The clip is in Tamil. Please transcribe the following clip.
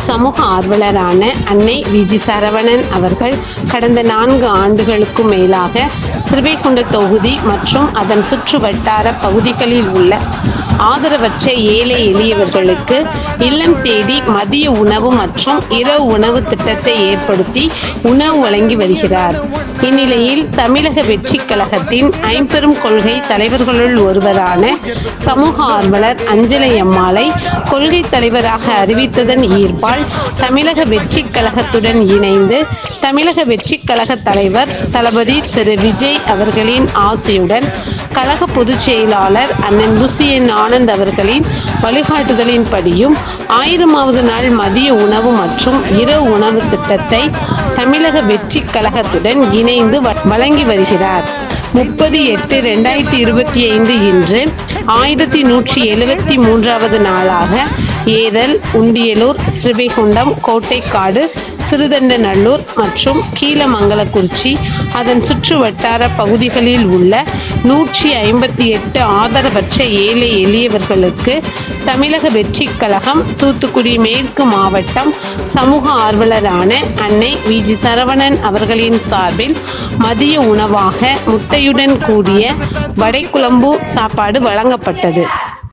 சமூக ஆர்வலரான அன்னை விஜி சரவணன் அவர்கள் கடந்த 4 ஆண்டுகளுக்கும் மேலாக ஸ்ரீவைகுண்ட தொகுதி மற்றும் அதன் சுற்று வட்டார பகுதிகளில் உள்ள ஆதரவற்ற ஏழை எளியவர்களுக்கு இல்லம் தேடி மதிய உணவு மற்றும் இரவு உணவு திட்டத்தை ஏற்படுத்தி உணவு வழங்கி வருகிறார். இந்நிலையில் தமிழக வெற்றி கழகத்தின் ஐம்பெரும் கொள்கை தலைவர்களுள் ஒருவரான சமூக ஆர்வலர் அஞ்சலை அம்மாளை கொள்கை தலைவராக அறிவித்ததன் ஈர்ப்பால் தமிழக வெற்றி கழகத்துடன் இணைந்து தமிழக வெற்றி கழக தலைவர் தளபதி திரு விஜய் அவர்களின் ஆசையுடன் கழக பொதுச் செயலாளர் அண்ணன் லுசியன் ஆனந்த் அவர்களின் வழிகாட்டுதலின்படியும் 1000வது நாள் மதிய உணவு மற்றும் இரவு உணவு திட்டத்தை தமிழக வெற்றி கழகத்துடன் இணைந்து வழங்கி வருகிறார். 30/8/2025 இன்று 1173வது நாளாக ஏதல், உண்டியலூர், ஸ்ரீவைகுண்டம், கோட்டைக்காடு, சிறுதண்டநல்லூர் மற்றும் கீழமங்கலக்குறிச்சி அதன் சுற்று வட்டார பகுதிகளில் உள்ள 158 ஆதரவற்ற ஏழை எளியவர்களுக்கு தமிழக வெற்றி கழகம் தூத்துக்குடி மேற்கு மாவட்டம் சமூக ஆர்வலரான அன்னை விஜி சரவணன் அவர்களின் சார்பில் மதிய உணவாக முட்டையுடன் கூடிய வடைக்குழம்பு சாப்பாடு வழங்கப்பட்டது.